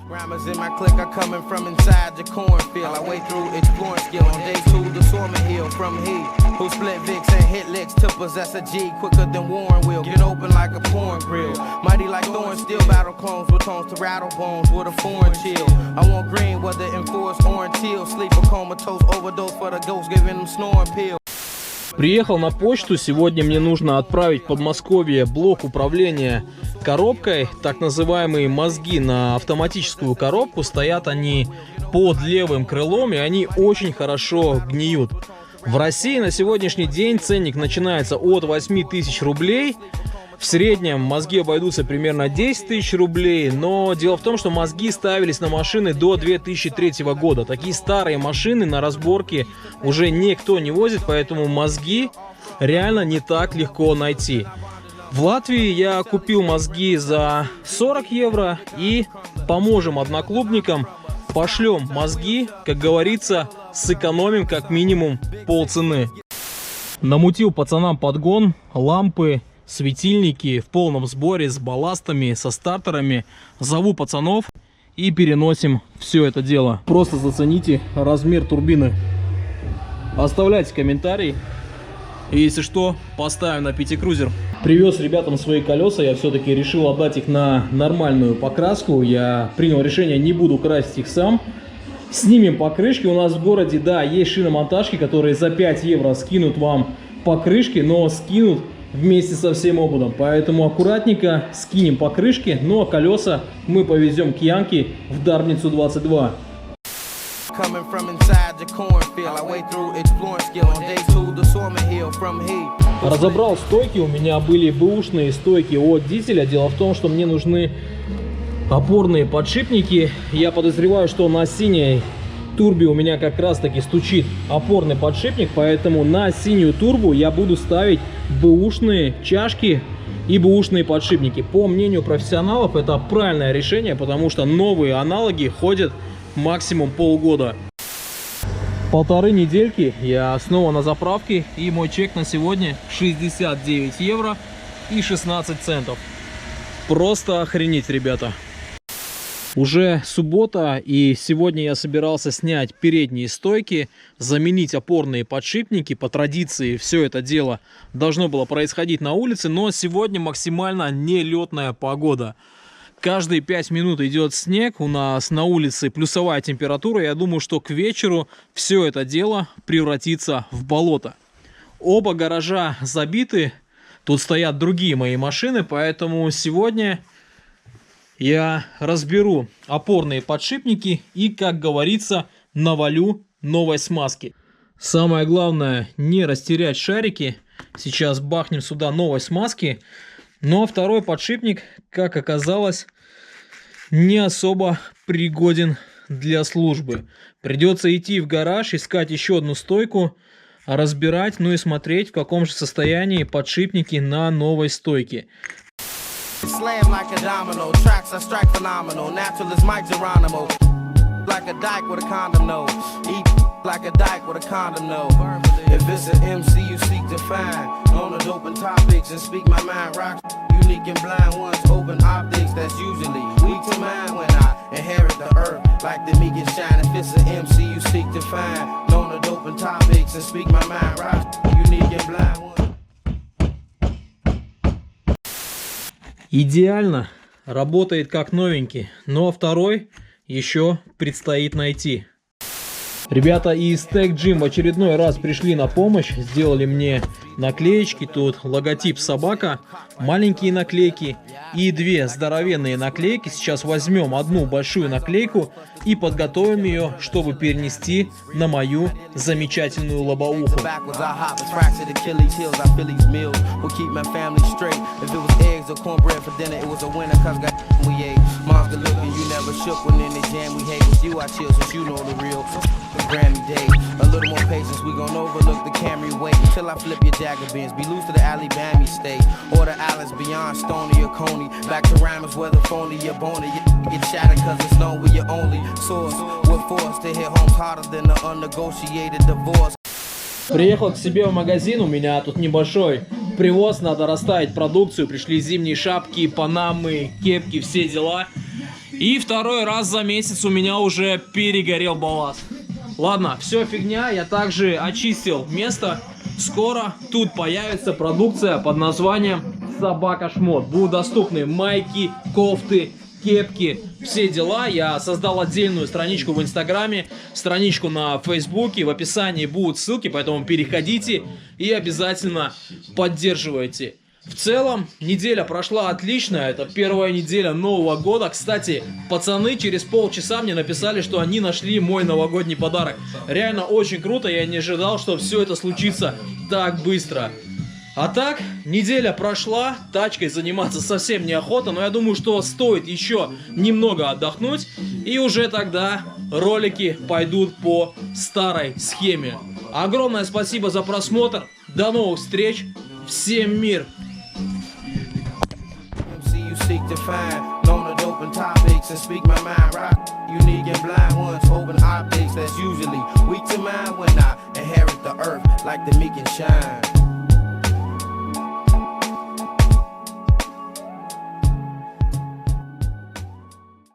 Grammars in my clique are coming from inside the cornfield. I wait through exploring skill on day 2, the swarming hill from he who split Vicks and hit licks to possess a G quicker than Warren will. Get open like a porn grill. Mighty like thorns, still battle clones with tones to rattle bones with a foreign chill. I want green, whether enforced or until. Sleep a comatose overdose for the ghost, giving them snoring pills. Приехал на почту, сегодня мне нужно отправить в Подмосковье блок управления коробкой, так называемые мозги на автоматическую коробку, стоят они под левым крылом и они очень хорошо гниют. В России на сегодняшний день ценник начинается от 8000 рублей, в среднем мозги обойдутся примерно 10 тысяч рублей, но дело в том, что мозги ставились на машины до 2003 года. Такие старые машины на разборке уже никто не возит, поэтому мозги реально не так легко найти. В Латвии я купил мозги за 40 евро и поможем одноклубникам, пошлем мозги, как говорится, сэкономим как минимум полцены. Намутил пацанам подгон, лампы, светильники в полном сборе с балластами, со стартерами. Зову пацанов и переносим все это дело. Просто зацените размер турбины. Оставляйте комментарий. И если что, поставим на пятикрузер. Привез ребятам свои колеса. Я все-таки решил отдать их на нормальную покраску. Я принял решение, не буду красить их сам. Снимем покрышки. У нас в городе, да, есть шиномонтажки, которые за 5 евро скинут вам покрышки, но скинут вместе со всем ободом. Поэтому аккуратненько скинем покрышки. Ну а колеса мы повезем к Янке в Дарницу 22. Разобрал стойки. У меня были бэушные стойки от дизеля. Дело в том, что мне нужны опорные подшипники. Я подозреваю, что на синей турбе у меня как раз таки стучит опорный подшипник, поэтому на синюю турбу я буду ставить бэушные чашки и бэушные подшипники. По мнению профессионалов, это правильное решение, потому что новые аналоги ходят максимум полгода. Полторы недельки я снова на заправке, и мой чек на сегодня 69 евро и 16 центов. Просто охренеть, ребята. Уже суббота, и сегодня я собирался снять передние стойки, заменить опорные подшипники. По традиции все это дело должно было происходить на улице, но сегодня максимально нелетная погода. Каждые 5 минут идет снег, у нас на улице плюсовая температура. Я думаю, что к вечеру все это дело превратится в болото. Оба гаража забиты, тут стоят другие мои машины, поэтому сегодня я разберу опорные подшипники и, как говорится, навалю новой смазки. Самое главное, не растерять шарики. Сейчас бахнем сюда новой смазки. Но второй подшипник, как оказалось, не особо пригоден для службы. Придется идти в гараж, искать еще одну стойку, разбирать, ну и смотреть, в каком же состоянии подшипники на новой стойке. Slam like a domino, tracks I strike phenomenal. Natural as Mike Geronimo. Like a dyke with a condom nose. Eat like a dyke with a condom nose. If it's an MC you seek to find, on the open topics and speak my mind. Rock unique and blind ones, open optics. That's usually weak to mind when I inherit the earth. Like the meek and shine. If it's an MC you seek to find, on the open topics and speak my mind. Rock unique and blind ones. Идеально, работает как новенький, но второй еще предстоит найти. Ребята из Tech Gym в очередной раз пришли на помощь, сделали мне наклеечки, тут логотип собака, маленькие наклейки и две здоровенные наклейки. Сейчас возьмем одну большую наклейку и подготовим ее, чтобы перенести на мою замечательную лобоуху. Grammy day, a little more patience, we gon' overlook the Camry wait until I flip your Jagabins, be loose to the Alabama state, or the Alice beyond Stony or Coney, back to Rhymes, whether phony or bony, get shattered cause it's known we're your only source, we're forced to hit homes harder than an unnegotiated divorce. Приехал к себе в магазин, у меня тут небольшой привоз, надо расставить продукцию. Пришли зимние шапки, панамы, кепки, все дела. И второй раз за месяц у меня уже перегорел балласт. Ладно, все фигня, я также очистил место. Скоро тут появится продукция под названием Собака Шмот. Будут доступны майки, кофты, кепки, все дела. Я создал отдельную страничку в Инстаграме, страничку на Фейсбуке. В описании будут ссылки, поэтому переходите и обязательно поддерживайте. В целом, неделя прошла отлично, это первая неделя Нового года. Кстати, пацаны через полчаса мне написали, что они нашли мой новогодний подарок. Реально очень круто, я не ожидал, что все это случится так быстро. А так, неделя прошла, тачкой заниматься совсем неохота, но я думаю, что стоит еще немного отдохнуть, и уже тогда ролики пойдут по старой схеме. Огромное спасибо за просмотр, до новых встреч, всем мир! Seek to find, known to open topics and speak my mind, right? Unique and blind ones, open optics that's usually weak to mind when I inherit the earth like the meek and shine.